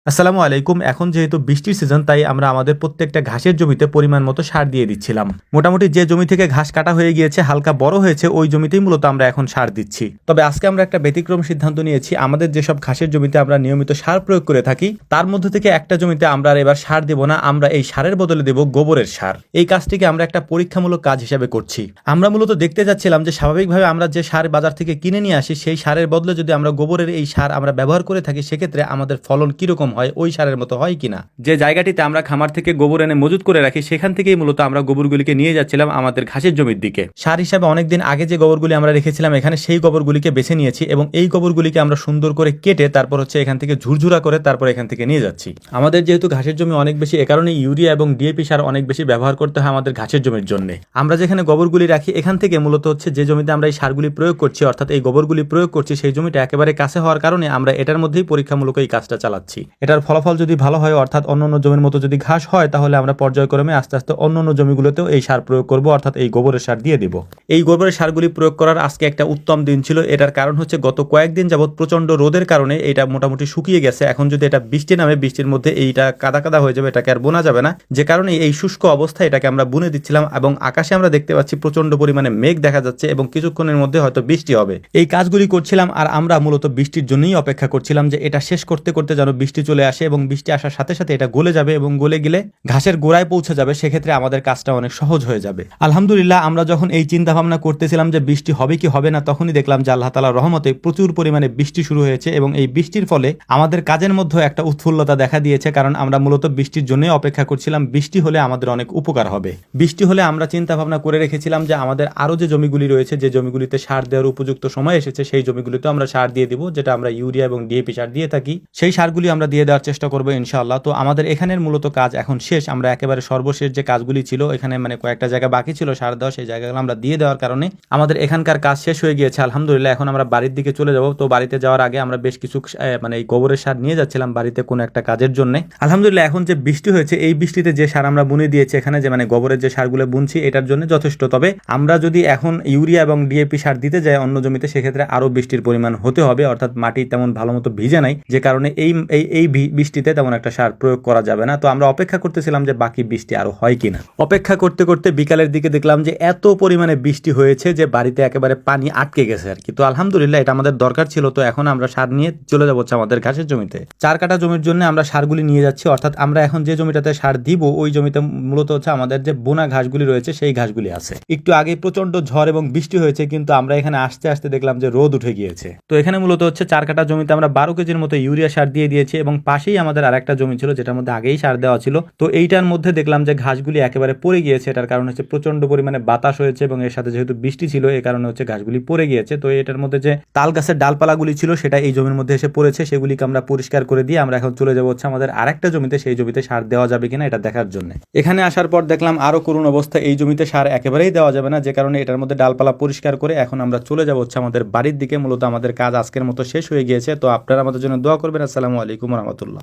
আসসালামু আলাইকুম। এখন যেহেতু বৃষ্টির সিজন, তাই আমরা আমাদের প্রত্যেকটা ঘাসের জমিতে পরিমাণ মতো সার দিয়ে দিচ্ছিলাম। মোটামুটি যে জমি থেকে ঘাস কাটা হয়ে গিয়েছে, হালকা বড় হয়েছে, ওই জমিতেই মূলত আমরা এখন সার দিচ্ছি। তবে আজকে আমরা একটা ব্যতিক্রম সিদ্ধান্ত নিয়েছি। আমাদের যেসব ঘাসের জমিতে আমরা নিয়মিত সার প্রয়োগ করে থাকি, তার মধ্যে থেকে একটা জমিতে আমরা আর এবার সার দেব না, আমরা এই সারের বদলে দেব গোবরের সার। এই কাজটিকে আমরা একটা পরীক্ষামূলক কাজ হিসেবে করছি। আমরা মূলত দেখতে যাচ্ছিলাম যে স্বাভাবিকভাবে আমরা যে সার বাজার থেকে কিনে নিয়ে আসি, সেই সারের বদলে যদি আমরা গোবরের এই সার আমরা ব্যবহার করে থাকি, সেক্ষেত্রে আমাদের ফলন কিরকম হয়, ওই সারের মতো হয় কিনা। যে জায়গাটিতে আমরা খামার থেকে গোবর এনে মজুত করে রাখি, সেখান থেকেই মূলত আমরা গোবরগুলিকে নিয়ে যাচ্ছিলাম আমাদের ঘাসের জমির দিকে। সার হিসাবে অনেকদিন আগে যে গোবরগুলি আমরা রেখেছিলাম এখানে, সেই গোবরগুলিকে বেছে নিয়েছি এবং এই গোবরগুলিকে আমরা সুন্দর করে কেটে তারপর এখান থেকে ঝুরঝুরা করে তারপর এখান থেকে নিয়ে যাচ্ছি। আমাদের যেহেতু ঘাসের জমি অনেক বেশি, এ কারণে ইউরিয়া এবং ডিএপি সার অনেক বেশি ব্যবহার করতে হয় আমাদের ঘাসের জমির জন্য। আমরা যেখানে গোবরগুলি রাখি, এখান থেকে মূলত যে জমিতে আমরা এই সারগুলি প্রয়োগ করছি, অর্থাৎ এই গোবরগুলি প্রয়োগ করছি, সেই জমিটা একেবারে কাছে হওয়ার কারণে আমরা এটার মধ্যেই পরীক্ষামূলক এই কাজটা চালাচ্ছি। এটার ফলাফল যদি ভালো হয়, অর্থাৎ অন্যান্য জমির মতো যদি ঘাস হয়, তাহলে আমরা পর্যায়ক্রমে আস্তে আস্তে অন্যান্য জমিগুলোতেও এই সার প্রয়োগ করব, অর্থাৎ এই গোবরের সার দিয়ে দিব। এই গোবরের সারগুলি প্রয়োগ করার আজকে একটা উত্তম দিন ছিল। এটার কারণ হচ্ছে গত কয়েকদিন যাবত প্রচন্ড রোদের কারণে এটা মোটামুটি শুকিয়ে গেছে। এখন যদি এটা বৃষ্টি নামে, বৃষ্টির মধ্যে এইটা কাদা কাদা হয়ে যাবে, এটাকে আর বোনা যাবে না। যে কারণে এই শুষ্ক অবস্থায় এটাকে আমরা বুনে দিচ্ছিলাম এবং আকাশে আমরা দেখতে পাচ্ছি প্রচন্ড পরিমাণে মেঘ দেখা যাচ্ছে এবং কিছুক্ষণের মধ্যে হয়তো বৃষ্টি হবে। এই কাজগুলি করছিলাম আর আমরা মূলত বৃষ্টির জন্যই অপেক্ষা করছিলাম, যে এটা শেষ করতে করতে যেন বৃষ্টি চলে আসে এবং বৃষ্টি আসার সাথে সাথে এটা গলে যাবে এবং গলে গেলে ঘাসের গোড়ায় পৌঁছে যাবে। সেক্ষেত্রে আমাদের কাজটা অনেক সহজ হয়ে যাবে। আলহামদুলিল্লাহ, আমরা যখন এই চিন্তা ভাবনা করতেছিলাম যে বৃষ্টি হবে কি হবে না, তখনই দেখলাম যে আল্লাহ তাআলার রহমতে প্রচুর পরিমাণে বৃষ্টি শুরু হয়েছে এবং এই বৃষ্টির ফলে আমাদের কাজের মধ্যে একটা উৎফুল্লতা দেখা দিয়েছে। কারণ আমরা মূলত বৃষ্টির জন্যই অপেক্ষা করছিলাম, বৃষ্টি হলে আমাদের অনেক উপকার হবে। বৃষ্টি হলে আমরা চিন্তা ভাবনা করে রেখেছিলাম যে আমাদের আরো যে জমিগুলি রয়েছে, যে জমিগুলিতে সার দেওয়ার উপযুক্ত সময় এসেছে, সেই জমিগুলিতে আমরা সার দিয়ে দিব, যেটা আমরা ইউরিয়া এবং ডিএপি সার দিয়ে থাকি। সেই সারগুলি আমরা দিয়ে দেওয়ার চেষ্টা করবো ইনশাআল্লাহ। তো আমাদের এখানের মূলত কাজ এখন শেষ। আমরা একেবারে সর্বশেষ যে কাজগুলি ছিল, এখানে কয়েকটা জায়গা বাকি ছিল সার দেওয়া, সেই জায়গাগুলো আমরা দিয়ে দেওয়ার কারণে আমাদের এখানকার কাজ শেষ হয়ে গিয়েছে আলহামদুলিল্লাহ। এখন আমরা বাড়ির দিকে চলে যাব। তো বাড়িতে যাওয়ার আগে আমরা বেশ কিছু এই গোবরের সার নিয়ে যাচ্ছিলাম বাড়িতে কোনো একটা কাজের জন্য। আলহামদুলিল্লাহ, এখন যে বৃষ্টি হয়েছে, এই বৃষ্টিতে যে সার আমরা বুনে দিয়েছি এখানে, যে গোবরের যে সারগুলো বুনছি, এটার জন্য যথেষ্ট। তবে আমরা যদি এখন ইউরিয়া এবং ডিএপি সার দিতে যাই অন্য জমিতে, সেক্ষেত্রে আরো বৃষ্টির পরিমাণ হতে হবে, অর্থাৎ মাটি তেমন ভালো মতো ভিজে নাই, যে কারণে এই বৃষ্টিতে তেমন একটা সার প্রয়োগ করা যাবে না। তো আমরা অপেক্ষা করতেছিলাম যে বাকি বৃষ্টি আরো হয় কিনা। অপেক্ষা করতে করতে বিকালের দিকে দেখলাম যে এত পরিমাণে বৃষ্টি হয়েছে যে বাড়িতে একেবারে পানি আটকে গেছে আর কি। তো আলহামদুলিল্লাহ, এটা আমাদের দরকার ছিল। তো এখন আমরা সার নিয়ে চলে যাবো আমাদের ঘাসের জমিতে। 4 কাঠা জমির জন্য আমরা সারগুলি নিয়ে যাচ্ছি, অর্থাৎ আমরা এখন যে জমিটাতে সার দিব, ওই জমিতে মূলত আমাদের যে বোনা ঘাসগুলি রয়েছে, সেই ঘাসগুলি আছে। একটু আগে প্রচন্ড ঝড় এবং বৃষ্টি হয়েছে, কিন্তু আমরা এখানে আসতে আসতে দেখলাম যে রোদ উঠে গিয়েছে। তো এখানে মূলত 4 কাঠা জমিতে আমরা 12 কেজির মতো ইউরিয়া সার দিয়ে দিয়েছি এবং পাশেই আমাদের আরেকটা জমি ছিল যেটার মধ্যে আগেই সার দেওয়া ছিল। তো এইটার মধ্যে দেখলাম যে ঘাসগুলি একেবারে পড়ে গিয়েছে। এটার কারণ প্রচন্ড পরিমাণে বাতাস হয়েছে এবং এর সাথে যেহেতু বৃষ্টি ছিল, এই কারণে ঘাসগুলি পড়ে গিয়েছে। তো এটার মধ্যে যে তাল গাছের ডালপালাগুলি ছিল, সেটা এই জমির মধ্যে এসে পড়েছে। সেগুলিকে আমরা পরিষ্কার করে দিয়ে আমরা এখন চলে যাবো আমাদের আরেকটা জমিতে, সেই জমিতে সার দেওয়া যাবে কিনা এটা দেখার জন্য। এখানে আসার পর দেখলাম আরো করুণ অবস্থা, এই জমিতে সার একেবারেই দেওয়া যাবে না, যে কারণে এটার মধ্যে ডালপালা পরিষ্কার করে এখন আমরা চলে যাবো আমাদের বাড়ির দিকে। মূলত আমাদের কাজ আজকের মতো শেষ হয়ে গিয়েছে। তো আপনারা আমাদের জন্য দোয়া করবেন। আসসালামু আলাইকুম ওয়া রাহমাতুল্লাহ।